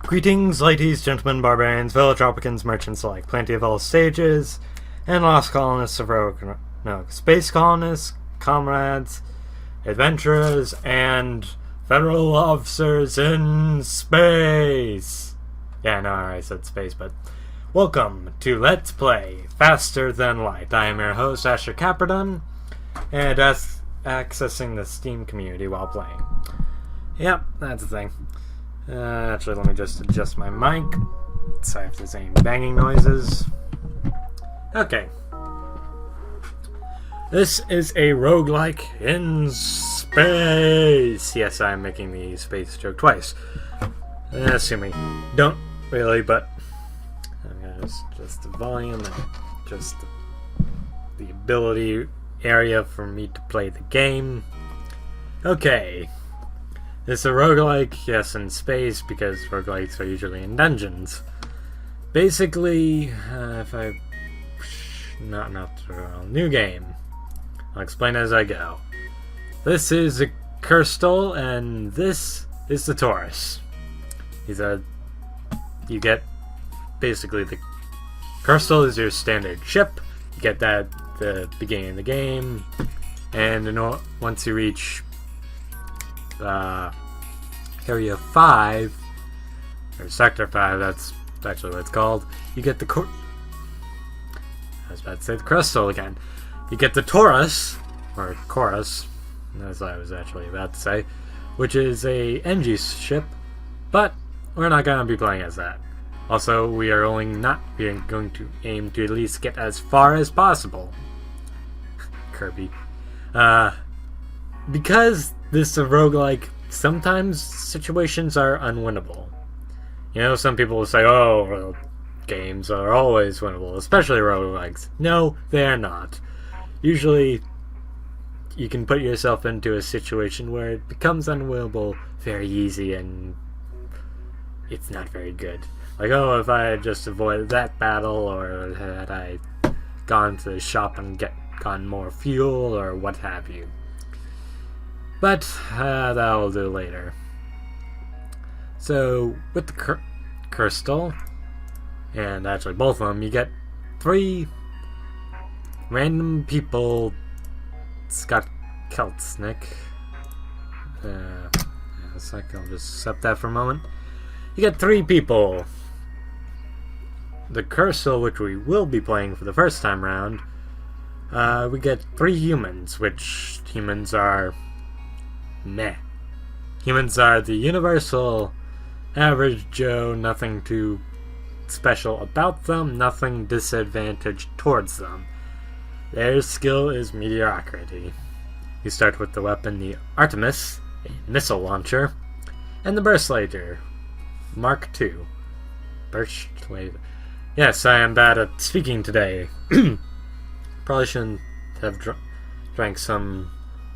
Greetings, ladies, gentlemen, barbarians, fellow tropicans, merchants alike, plenty of all stages, and lost colonists of space colonists, comrades, adventurers, and federal officers in space. Yeah, no, I said space, but welcome to Let's Play Faster Than Light. I am your host, Asher Kaperdon, and accessing the Steam community while playing. Yep, that's the thing. Actually, let me just adjust my mic. Sorry if there's any banging noises. Okay. This is a roguelike in space. Yes, I'm making the space joke twice. Assuming. Don't really, but I'm gonna just the volume and just the ability area for me to play the game. Okay. It's a roguelike, yes, in space, because roguelikes are usually in dungeons. Basically, if I... Not a new game. I'll explain as I go. This is a Crystal, and this is the Taurus. These are... You get... Basically, the Crystal is your standard ship. You get that at the beginning of the game. And once you reach... Area 5, or Sector 5, that's actually what it's called, you get the I was about to say the Crystal again. You get the Taurus, or Chorus, as I was actually about to say, which is a NG ship, but we're not going to be playing as that. Also, we are going to aim to at least get as far as possible. Kirby. Because this is a roguelike, sometimes situations are unwinnable. You know, some people will say, oh, well, games are always winnable, especially roguelikes. No, they're not. Usually, you can put yourself into a situation where it becomes unwinnable very easy and it's not very good. Like, oh, if I had just avoided that battle, or had I gone to the shop and gotten more fuel, or what have you. But that will do later. So, with the Crystal, and actually both of them, you get 3 random people. Scott Keltsnick. A sec, I'll just accept that for a moment. You get 3 people. The Crystal, which we will be playing for the first time around, we get 3 humans, which humans are... meh. Humans are the universal average Joe, nothing too special about them, nothing disadvantaged towards them. Their skill is mediocrity. You start with the weapon, the Artemis, a missile launcher, and the Burst Laser, Mark II. Burst Laser. Yes, I am bad at speaking today. Probably shouldn't have drank some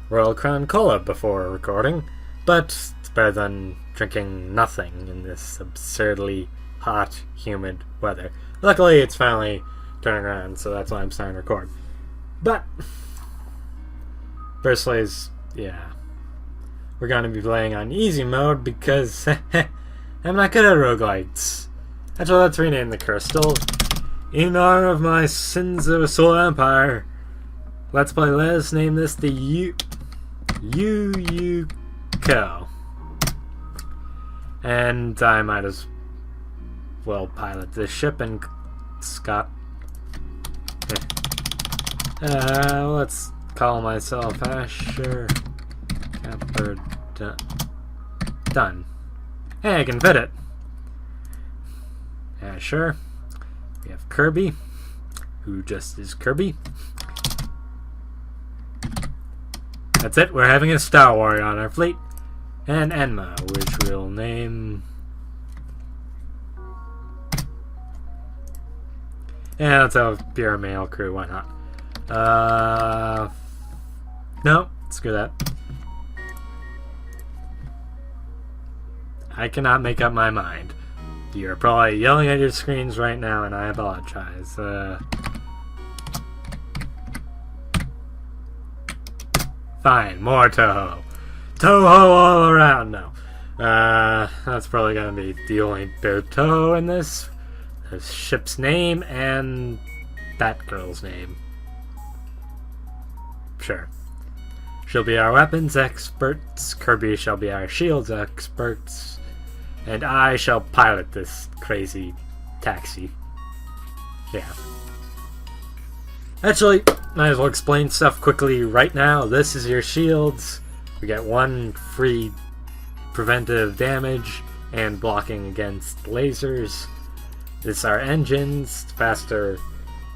Royal Crown Cola before recording, but it's better than drinking nothing in this absurdly hot, humid weather. Luckily, it's finally turning around, so that's why I'm starting to record. But, firstly, yeah, we're going to be playing on easy mode because I'm not good at roguelites. Actually, let's rename the Crystal. In honor of my sins of a solar empire, let's name this the Yuko. And I might as well pilot this ship and Scott. Let's call myself Asher Kaperdon. Done. Hey, I can fit it. Asher. We have Kirby, who just is Kirby. That's it, we're having a Star Warrior on our fleet. And Enma, which we'll name... Yeah, let's have a pure male crew, why not? No, screw that. I cannot make up my mind. You're probably yelling at your screens right now, and I apologize. Fine, more Toho. Toho all around, no. That's probably gonna be the only Berto in this. The ship's name and that girl's name. Sure. She'll be our weapons experts, Kirby shall be our shields experts, and I shall pilot this crazy taxi. Yeah. Actually, might as well explain stuff quickly right now. This is your shields. We get 1 free preventive damage and blocking against lasers. This is our engines. The faster,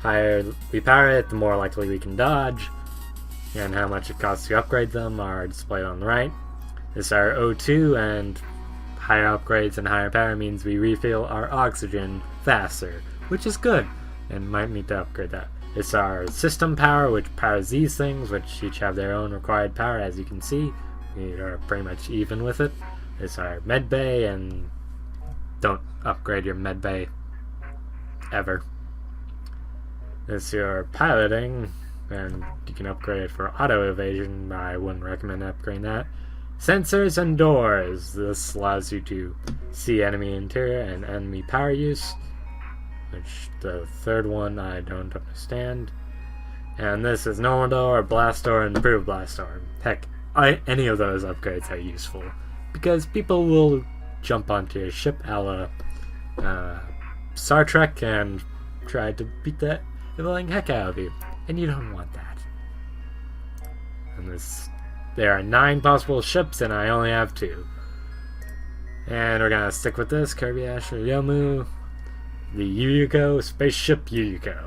higher we power it, the more likely we can dodge. And how much it costs to upgrade them are displayed on the right. This is our O2, and higher upgrades and higher power means we refill our oxygen faster, which is good, and might need to upgrade that. It's our system power, which powers these things, which each have their own required power, as you can see. We are pretty much even with it. It's our med bay, and don't upgrade your med bay ever. It's your piloting, and you can upgrade it for auto evasion. I wouldn't recommend upgrading that. Sensors and doors. This allows you to see enemy interior and enemy power use, which the third one I don't understand. And this is normal door, blast door, and improved blast door. Heck, any of those upgrades are useful, because people will jump onto your ship a la Star Trek and try to beat the living heck out of you, and you don't want that. And there are 9 possible ships, and I only have 2. And we're gonna stick with this, Kirby Asher Yomu, the Yuyuko, Spaceship Yuyuko.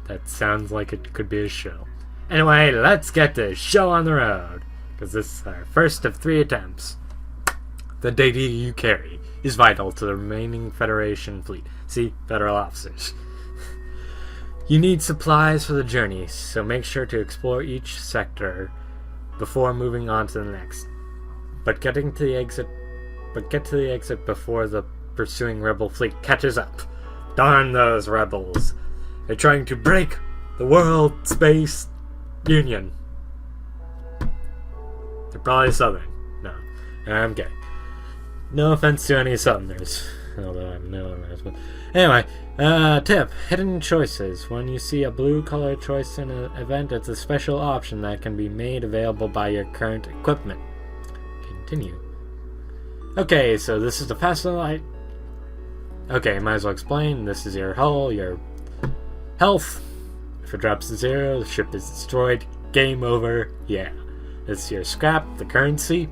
That sounds like it could be a show. Anyway, let's get this show on the road, because this is our first of 3 attempts. The data you carry is vital to the remaining Federation fleet. See, Federal officers. You need supplies for the journey, so make sure to explore each sector before moving on to the next. But get to the exit before the pursuing rebel fleet catches up. Darn those rebels. They're trying to break the World Space Union. They're probably Southern. No, I'm kidding. No offense to any Southerners, although I'm no Southerners. But anyway, tip: hidden choices. When you see a blue color choice in an event, it's a special option that can be made available by your current equipment. Continue. Okay, so this is the faster light. Okay, might as well explain. This is your hull, your health. If it drops to 0, the ship is destroyed. Game over. Yeah. This is your scrap, the currency.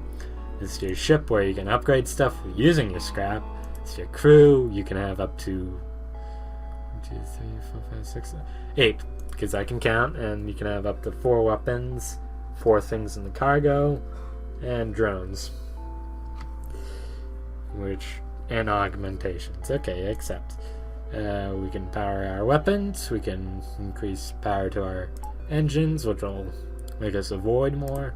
This is your ship where you can upgrade stuff using your scrap. It's your crew. You can have up to 1, 2, 3, 4, 5, 6, 8, because I can count, and you can have up to 4 weapons, 4 things in the cargo, and drones. And augmentations. Okay, except we can power our weapons, we can increase power to our engines, which will make us avoid more.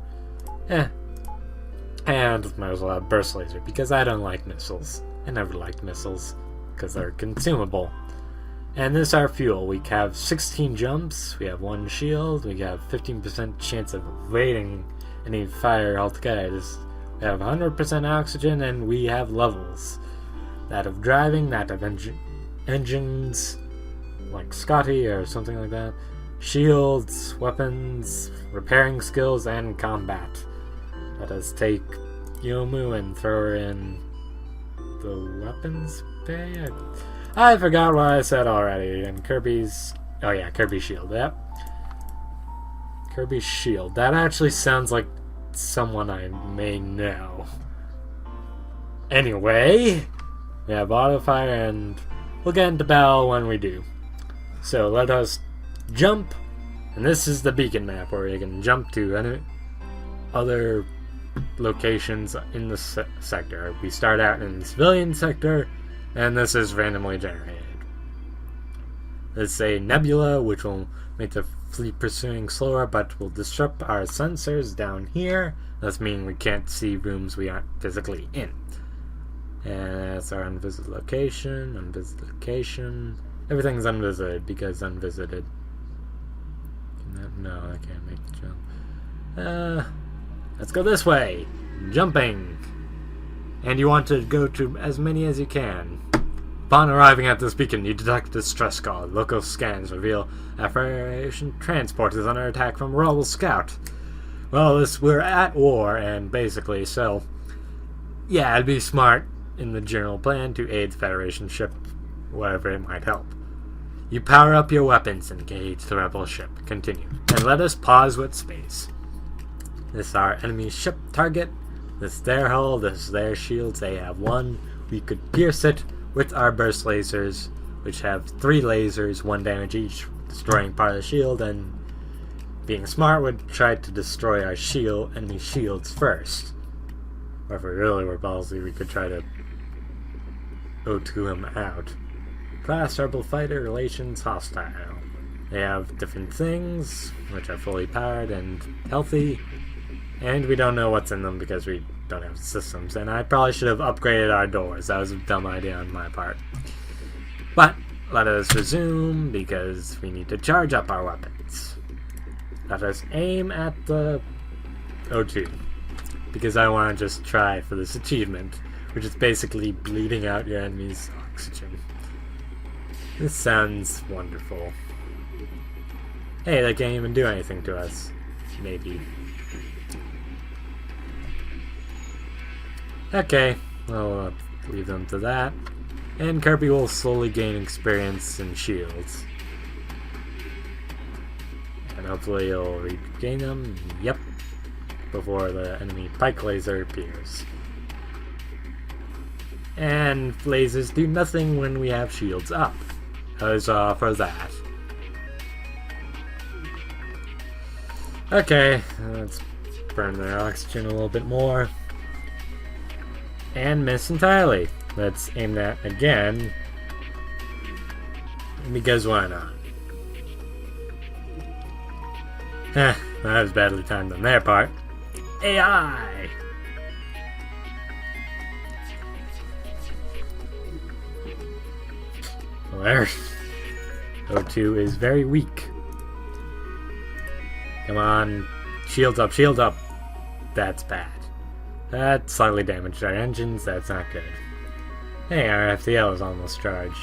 And might as well have burst laser, because I don't like missiles. I never liked missiles, because they're consumable. And this is our fuel. We have 16 jumps, we have 1 shield, we have 15% chance of evading any fire altogether. We have 100% oxygen, and we have levels. That of driving, that of engines, like Scotty or something like that. Shields, weapons, repairing skills, and combat. Let us take Yomu and throw her in the weapons bay? I forgot what I said already. And Kirby's... Oh yeah, Kirby's shield, yep. Kirby's shield. That actually sounds like someone I may know. Anyway, we have auto fire, and we'll get into battle when we do. So let us jump, and this is the beacon map where you can jump to any other locations in the sector. We start out in the civilian sector, and this is randomly generated. This is a nebula, which will make the fleet pursuing slower, but will disrupt our sensors down here, thus meaning we can't see rooms we aren't physically in. And that's our unvisited location, Everything's unvisited because unvisited. No, I can't make the jump. Let's go this way. Jumping! And you want to go to as many as you can. Upon arriving at this beacon, you detect a distress call. Local scans reveal a Federation transport is under attack from a rebel scout. Well, we're at war, and basically, so yeah, it'd be smart in the general plan to aid the Federation ship, whatever it might help. You power up your weapons and engage the rebel ship. Continue. And let us pause with space. This is our enemy ship target. This is their hull. This is their shields. They have one. We could pierce it with our burst lasers, which have 3 lasers, 1 damage each, destroying part of the shield, and being smart would try to destroy our enemy shields first. Or if we really were ballsy, we could try to O2 him out. Class Rebel Fighter Relations Hostile. They have different things, which are fully powered and healthy, and we don't know what's in them because we don't have systems, and I probably should have upgraded our doors. That was a dumb idea on my part. But let us resume because we need to charge up our weapons. Let us aim at the O2 because I want to just try for this achievement, which is basically bleeding out your enemy's oxygen. This sounds wonderful. Hey, they can't even do anything to us. Maybe. Okay, I'll leave them to that. And Kirby will slowly gain experience in shields. And hopefully he'll regain them. Yep. Before the enemy pike laser appears. And lasers do nothing when we have shields up. Huzzah for that. Okay, let's burn their oxygen a little bit more. And miss entirely. Let's aim that again. Because why not? That was badly timed on their part. AI! Well, there. O2 is very weak. Come on. Shields up, shields up. That's bad. That slightly damaged our engines. That's not good. Hey, our FTL is almost charged.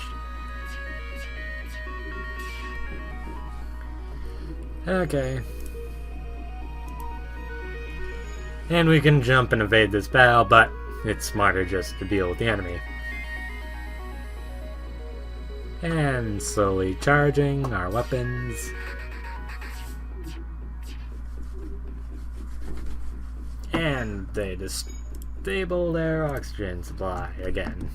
Okay. And we can jump and evade this battle, but it's smarter just to deal with the enemy. And slowly charging our weapons. And they disable their oxygen supply again.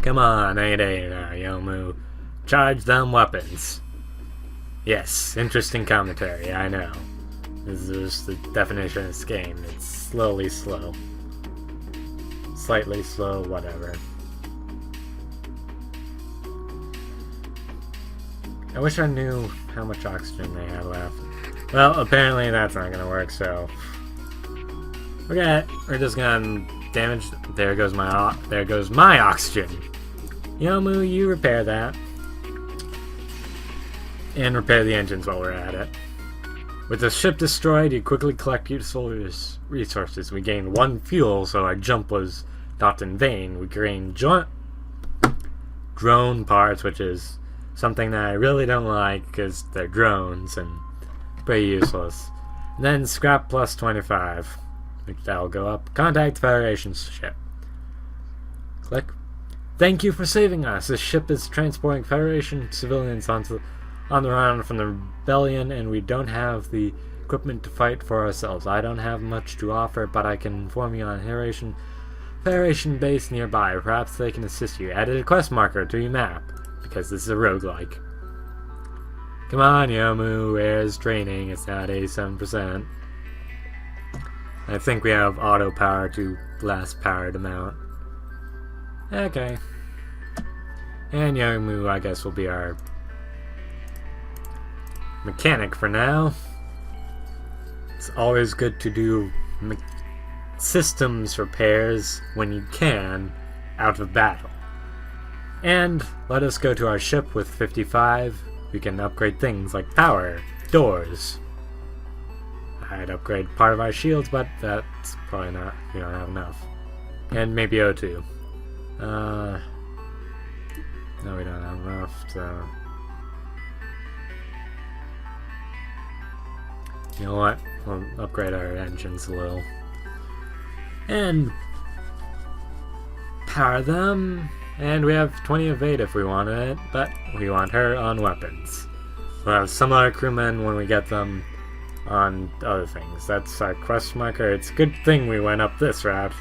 Come on, ain't now, Yomu. Charge them weapons. Yes, interesting commentary, I know. This is just the definition of this game. It's slowly slow. Slightly slow, whatever. I wish I knew how much oxygen they had left. Well, apparently that's not gonna work, so forget it. We're just gonna damage. There goes my oxygen. Yomu, you repair that. And repair the engines while we're at it. With the ship destroyed, you quickly collect useful resources. We gained 1 fuel, so our jump was not in vain. We gained drone parts, which is something that I really don't like because they're drones and pretty useless. And then scrap plus 25, which that'll go up. Contact Federation's ship. Click. Thank you for saving us. This ship is transporting Federation civilians on the run from the rebellion, and we don't have the equipment to fight for ourselves. I don't have much to offer, but I can inform you on Federation base nearby. Perhaps they can assist you. Added a quest marker to your map, because this is a roguelike. Come on, Yomu, where's training? It's not 87%. I think we have auto power to last powered amount. Okay. And Yomu, I guess, will be our mechanic for now. It's always good to do systems repairs when you can out of battle. And let us go to our ship with 55. We can upgrade things like power, doors. I'd upgrade part of our shields, but that's probably not, we don't have enough. And maybe O2. No, we don't have enough, so... You know what? We'll upgrade our engines a little. And... power them. And we have 20 evade if we wanted it, but we want her on weapons. We'll have some other crewmen when we get them on other things. That's our quest marker. It's a good thing we went up this route,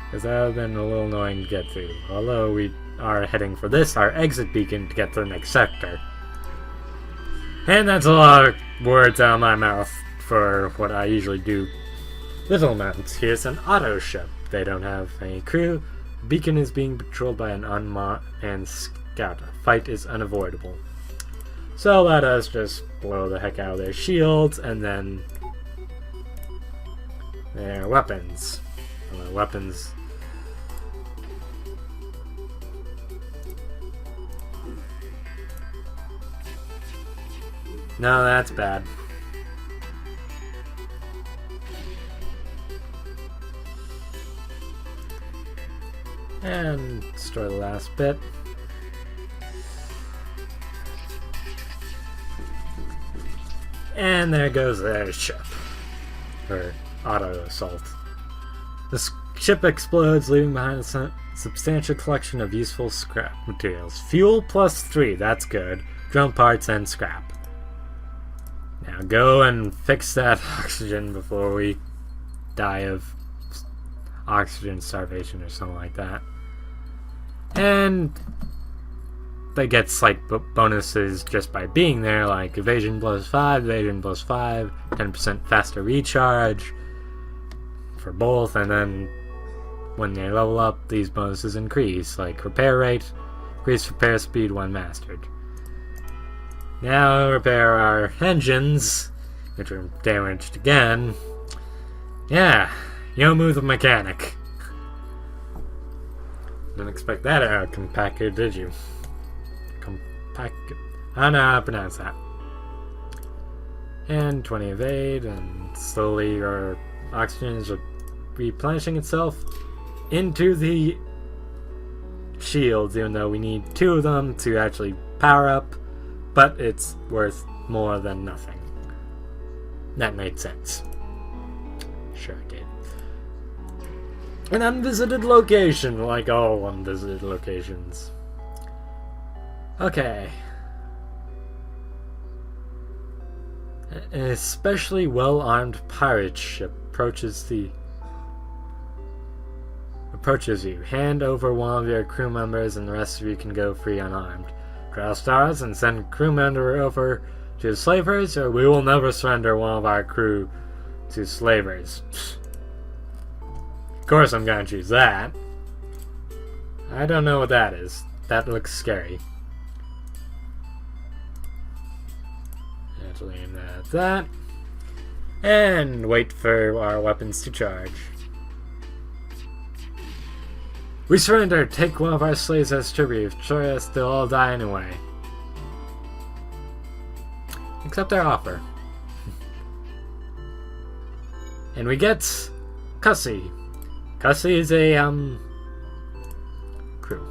because that would have been a little annoying to get to. Although we are heading for this, our exit beacon, to get to the next sector. And that's a lot of words out of my mouth for what I usually do. Little amounts. Here's an auto ship. They don't have any crew. The beacon is being patrolled by an unmanned scout. A fight is unavoidable. So let us just blow the heck out of their shields and then their weapons. Well, weapons. No, that's bad. And destroy the last bit. And there goes their ship. Or auto assault. The ship explodes, leaving behind a substantial collection of useful scrap materials. Fuel +3, that's good. Drone parts and scrap. Now go and fix that oxygen before we die of oxygen starvation or something like that. And they get slight bonuses just by being there, like evasion +5, evasion +5, 10% faster recharge for both, and then when they level up, these bonuses increase, like repair rate, increased repair speed when mastered. Now repair our engines, which are damaged again. Yeah, Yomu the mechanic. Didn't expect that out of Compactor, did you? I don't know how to pronounce that. And 20 evade, and slowly our oxygen is replenishing itself into the shields, even though we need 2 of them to actually power up, but it's worth more than nothing. That made sense. Sure it did. An unvisited location, like all unvisited locations. Okay. An especially well-armed pirate ship approaches you. Hand over one of your crew members and the rest of you can go free unarmed. Draw stars and send crew member over to the slavers, or we will never surrender one of our crew to slavers. Of course I'm gonna choose that. I don't know what that is. That looks scary. Actually aim that at that. And wait for our weapons to charge. We surrender. Take one of our slaves as tribute. Sure us, they'll all die anyway. Accept our offer. And we get Cussie. Cussie is a crew.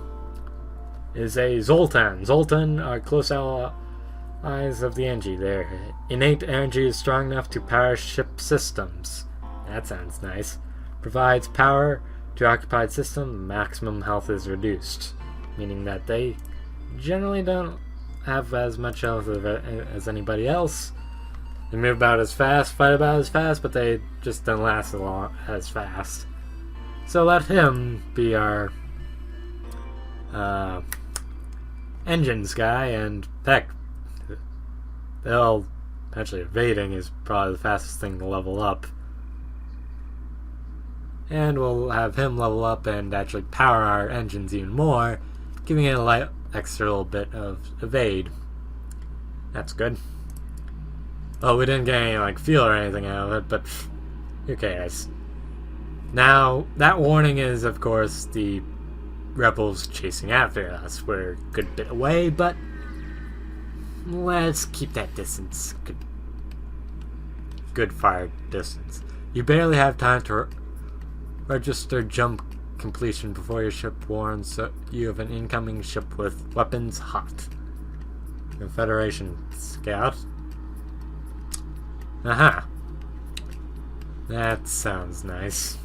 Is a Zoltan. Zoltan are close allies of the Engi. Their innate energy is strong enough to power ship systems. That sounds nice. Provides power to occupied system. Maximum health is reduced, meaning that they generally don't have as much health as anybody else. They move about as fast, fight about as fast, but they just don't last as fast. So let him be our engines guy, and heck, actually evading is probably the fastest thing to level up. And we'll have him level up and actually power our engines even more, giving it a extra little bit of evade. That's good. Oh, we didn't get any like fuel or anything out of it, but who cares? Now, that warning is, of course, the rebels chasing after us. We're a good bit away, but let's keep that distance. Good. good fire distance. You barely have time to register jump completion before your ship warns you of an incoming ship with weapons hot. Confederation scout. Aha. That sounds nice.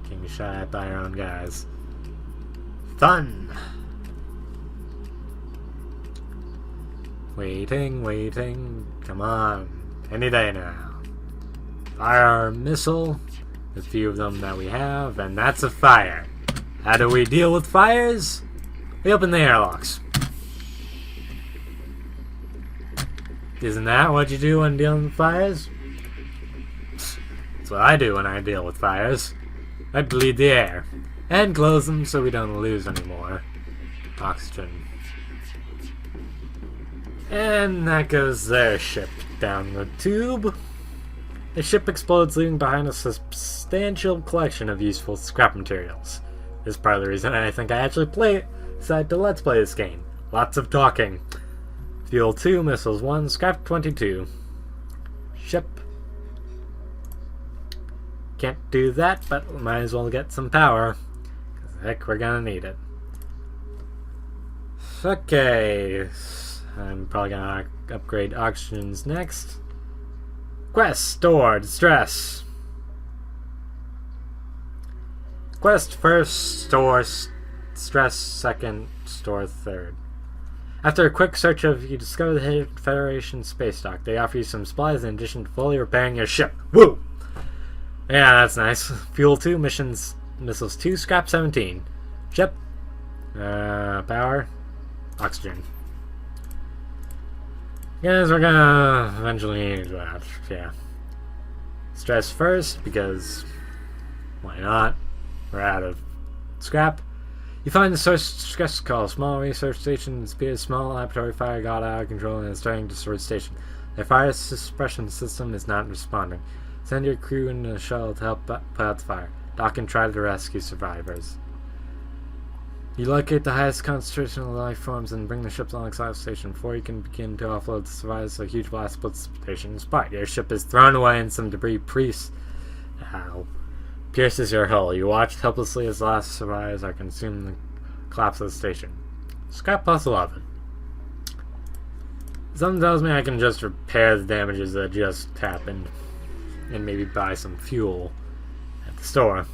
Getting shot at by your own guys. Fun! Waiting. Come on. Any day now. Fire our missile. The few of them that we have, and that's a fire. How do we deal with fires? We open the airlocks. Isn't that what you do when dealing with fires? That's what I do when I deal with fires. I bleed the air. And close them so we don't lose any more oxygen. And that goes their ship down the tube. The ship explodes, leaving behind a substantial collection of useful scrap materials. This is part of the reason I think I actually decided to let's play this game. Lots of talking. Fuel 2, missiles 1, scrap 22. Ship. Can't do that, but might as well get some power. 'Cause heck, we're gonna need it. Okay. I'm probably gonna upgrade oxygens next. Quest, store, distress. Quest first, store, stress second, store third. After a quick search you discover the hidden Federation space dock. They offer you some supplies in addition to fully repairing your ship. Woo! Yeah, that's nice. Fuel 2, missiles 2, scrap 17. Ship. Power. Oxygen. Yes, we're gonna eventually need that. Yeah. Stress first, because why not? We're out of scrap. You find the source stress call. Small research station. Speed of small laboratory fire got out of control and is starting to destroy the station. Their fire suppression system is not responding. Send your crew in a shuttle to help put out the fire. Dock and try to rescue survivors. You locate the highest concentration of life forms and bring the ships alongside the station. Before you can begin to offload the survivors, a huge blast splits the station apart. Your ship is thrown away and some debris pierces your hull. You watch helplessly as the last survivors are consumed in the collapse of the station. Scrap plus 11. Something tells me I can just repair the damages that just happened and maybe buy some fuel at the store.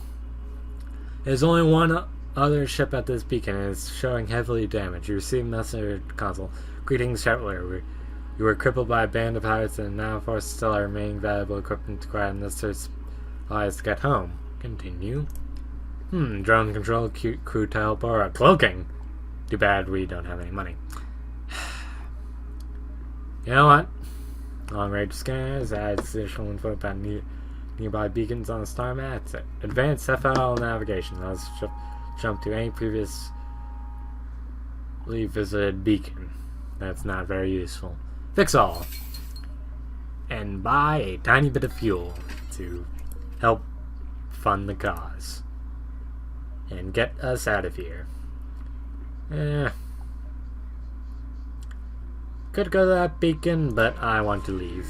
There's only one other ship at this beacon and it's showing heavily damaged. You receive a message console. Greetings, traveler. You were crippled by a band of pirates and now forced to sell our remaining valuable equipment to acquire necessary supplies to get home. Continue. Drone control, crew teleport, cloaking. Too bad we don't have any money. You know what? Long range scanners, adds additional info about nearby beacons on the star map. Advanced FL navigation. Let's jump to any previously visited beacon. That's not very useful. Fix all. And buy a tiny bit of fuel to help fund the cause. And get us out of here. Could go to that beacon, but I want to leave.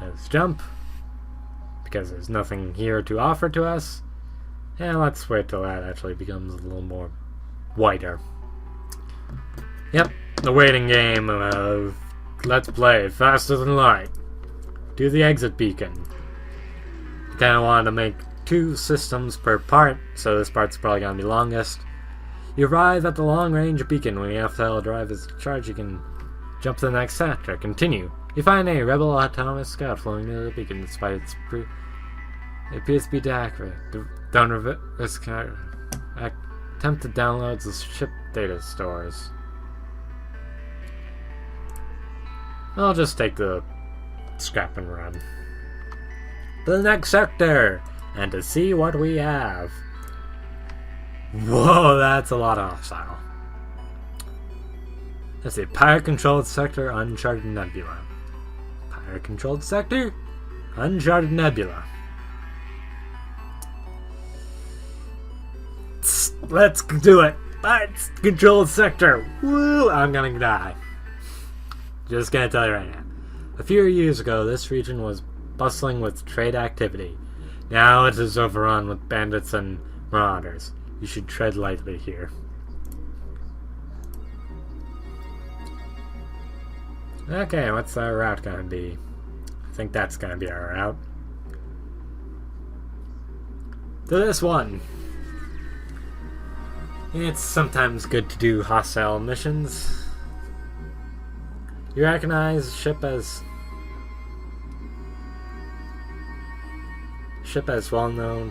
Let's jump. Because there's nothing here to offer to us. And let's wait till that actually becomes a little more whiter. Yep, the waiting game of let's play faster than light. Do the exit beacon. Kinda wanted to make 2 systems per part, so this part's probably gonna be longest. You arrive at the long-range beacon. When the FL drive is charged, you can jump to the next sector. Continue. You find a rebel autonomous scout flying near the beacon despite its it appears to be accurate. Don't risk attempt to download the ship data stores. I'll just take the scrap and run. To the next sector! And to see what we have. Whoa, that's a lot of hostile. That's a pirate-controlled sector, uncharted nebula. Pirate-controlled sector, uncharted nebula. Let's do it. Pirate-controlled sector. Woo! I'm gonna die. Just gonna tell you right now. A few years ago, this region was bustling with trade activity. Now it is overrun with bandits and marauders. You should tread lightly here. Okay, what's our route gonna be? I think that's gonna be our route. To this one. It's sometimes good to do hostile missions. You recognize ship as well-known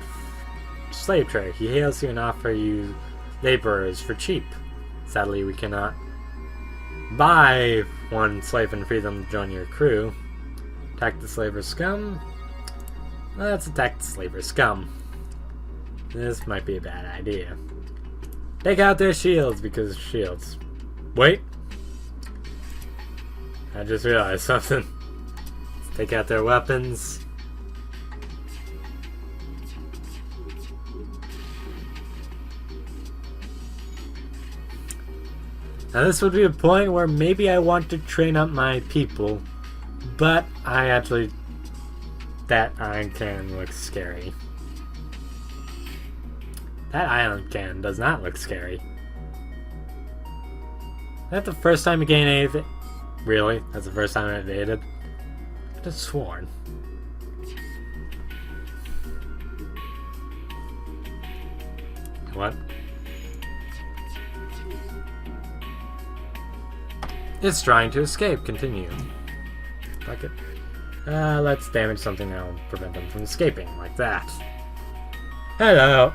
slave trade. He hails you and offers you laborers for cheap. Sadly, we cannot buy one slave and free them to join your crew. Attack the slaver scum. Let's attack the slaver scum. This might be a bad idea. Take out their shields, because shields. Wait! I just realized something. Let's take out their weapons. Now this would be a point where maybe I want to train up my people, but that iron cannon looks scary. That iron cannon does not look scary. Is that the first time you gain anything? Really? That's the first time I evaded? I could have sworn. What? It's trying to escape. Continue. Fuck it. Let's damage something that'll prevent them from escaping, like that. Hello!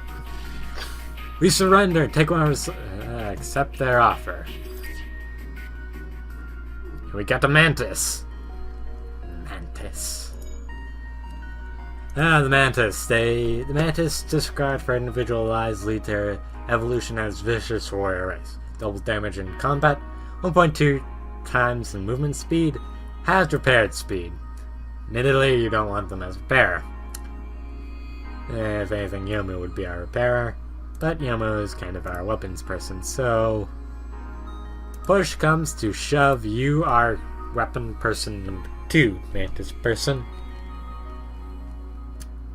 We surrender. Take one of our... accept their offer. We got the mantis. Mantis. The mantis. The mantis disregard for individual lives lead to their evolution as vicious warrior race. Double damage in combat. 1.2 times the movement speed. Has repaired speed. Admittedly, you don't want them as a repairer. If anything, Yomu would be our repairer. But Yomu is kind of our weapons person, so... push comes to shove, you are weapon person number 2, mantis person.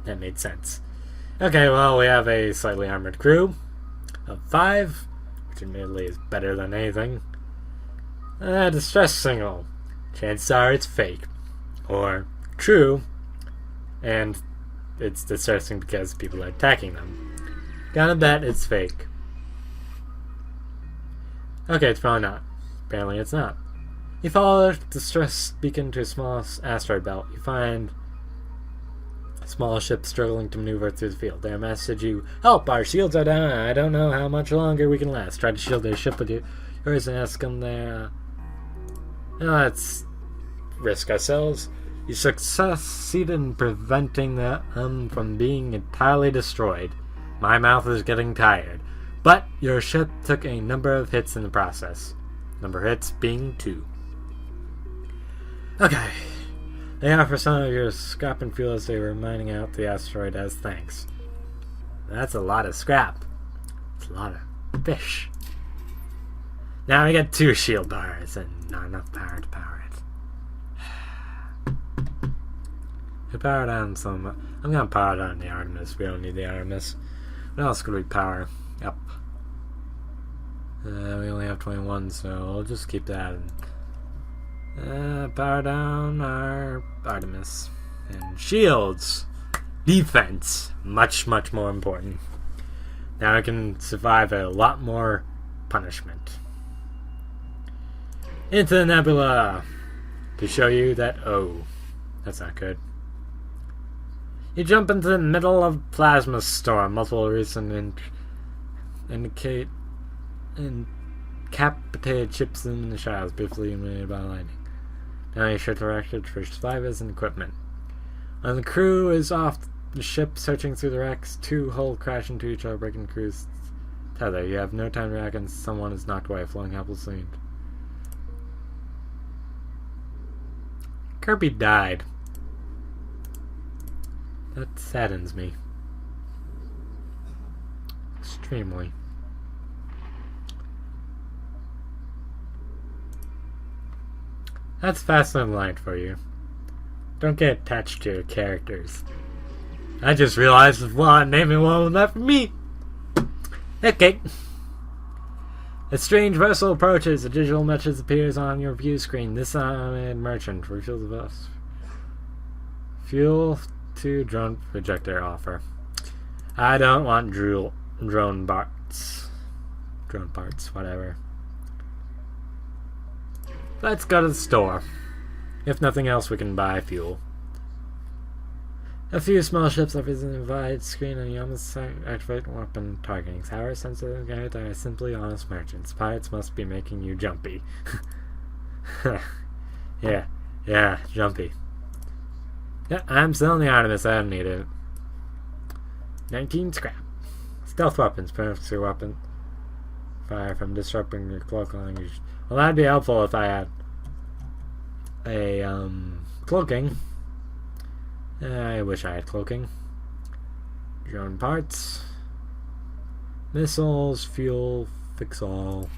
That made sense. Okay, well, we have a slightly armored crew of 5, which admittedly is better than anything. Distress signal. Chances are it's fake. Or true, and it's distressing because people are attacking them. Gotta bet it's fake. Okay, it's probably not. Apparently it's not. You follow the distress beacon to a small asteroid belt. You find a small ship struggling to maneuver through the field. They message you, "Help, our shields are down. I don't know how much longer we can last. Try to shield their ship with yours and ask them there. Let's risk ourselves." You succeed in preventing them from being entirely destroyed. My mouth is getting tired. But your ship took a number of hits in the process. Number of hits being 2. Okay. They offer some of your scrap and fuel as they were mining out the asteroid as thanks. That's a lot of scrap. It's a lot of fish. Now we got 2 shield bars and not enough power to power it. We power down some... I'm gonna power down the Artemis. We don't need the Artemis. What else could we power up? We only have 21, so we'll just keep that. Power down our Artemis. And shields. Defense. Much, much more important. Now I can survive a lot more punishment. Into the nebula. To show you that, oh, that's not good. You jump into the middle of plasma storm. Multiple recent incapacitated ships in the shadows, briefly illuminated by lightning. Now your ship directed for survivors and equipment. When the crew is off the ship searching through the wrecks, 2 hull crash into each other, breaking the crew's tether. You have no time to react and someone is knocked away, flowing helplessly. Kirby died. That saddens me. Extremely. That's fast and light for you. Don't get attached to your characters. I just realized naming one was not for me. Okay. A strange vessel approaches. A digital message appears on your view screen. This merchant reveals the bus. Fuel to drone projector offer. I don't want drone parts. Drone parts, whatever. Let's go to the store. If nothing else, we can buy fuel. A few small ships are visible in a wide screen and you almost activate weapon targeting. However, sensitive guys are simply honest merchants. Pirates must be making you jumpy. Yeah, jumpy. Yeah, I'm selling the Artemis. I don't need it. 19 scrap. Stealth weapons. Protects your weapon. Fire from disrupting your cloak language. Well, that'd be helpful if I had a cloaking. I wish I had cloaking. Drone parts. Missiles, fuel, fix all.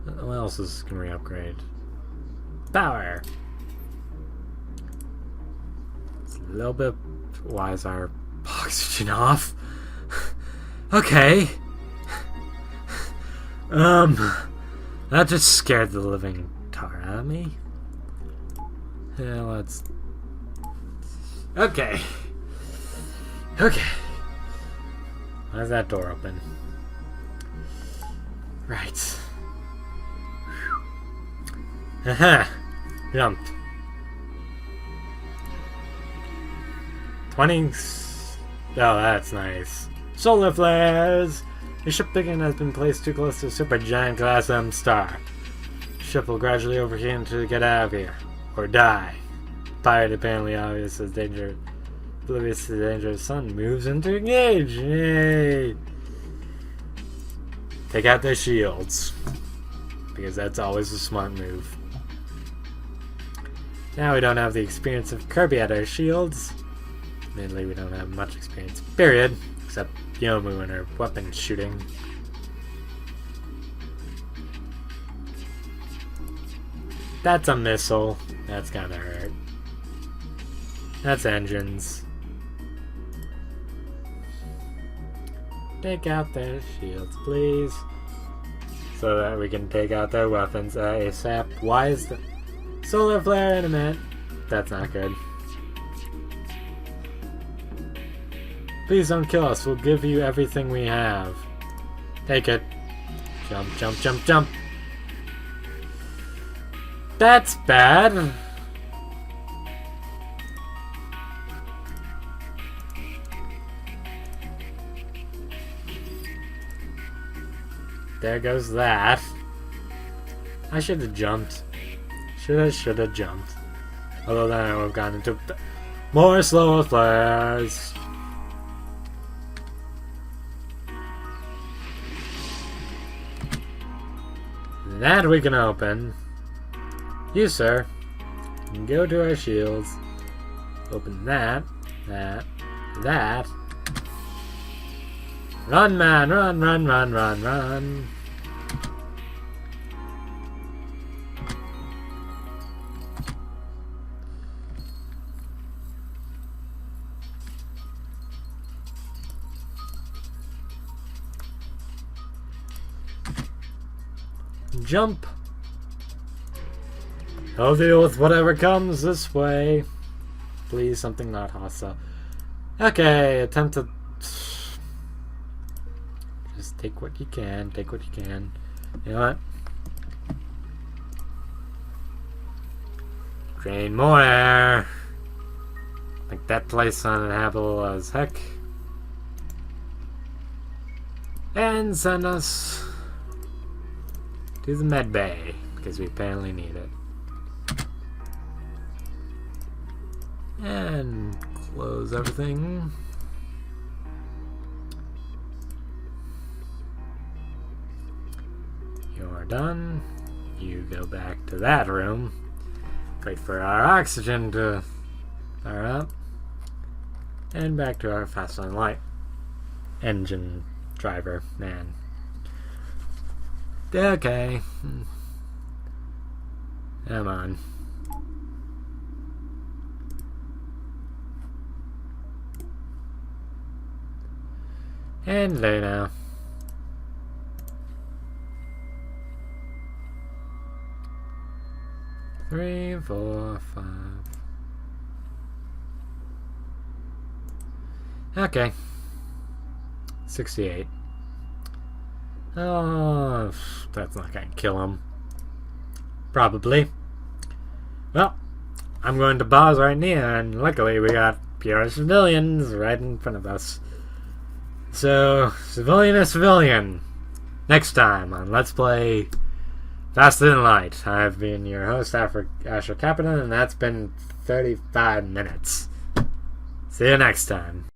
What else can we upgrade? Power! It's a little bit... Why is our oxygen off? Okay. That just scared the living tar out of me. Yeah, let's... Okay. Why is that door open? Right. Haha. Jump. 20. Oh, that's nice. Solar flares! The ship beacon has been placed too close to a supergiant class M star. The ship will gradually overheat to get out of here. Or die. Pirate apparently oblivious to the danger of the sun moves into engage. Yay! Take out their shields. Because that's always a smart move. Now we don't have the experience of Kirby at our shields. Admittedly, we don't have much experience, period. Except Yomu and her weapon shooting. That's a missile. That's gonna hurt. That's engines. Take out their shields, please. So that we can take out their weapons ASAP. Why is the solar flare in a minute? That's not good. Please don't kill us. We'll give you everything we have. Take it. Jump, jump, jump, jump. That's bad. There goes that. I should have jumped. Should have jumped. Although then I would have gone into more slower flares. That we can open. You, sir, can go to our shields. Open that. Run, man, run, run, run, run, run. Jump. I'll deal with whatever comes this way. Please, something not hostile. Okay, attempt to... Just take what you can. Take what you can. You know what? Drain more air. Make that place uninhabitable as heck. And send us to the med bay, because we apparently need it. And close everything. You're done. You go back to that room. Wait for our oxygen to fire up. And back to our fast and light engine driver man. Okay. Come on. And there now. Three, 4, 5. Okay. 68. Oh, that's not gonna kill him. Probably. Well, I'm going to pause right now, and luckily we got pure civilians right in front of us. So, civilian is civilian. Next time on Let's Play Faster Than Light. I've been your host, Asher Kaperdon, and that's been 35 minutes. See you next time.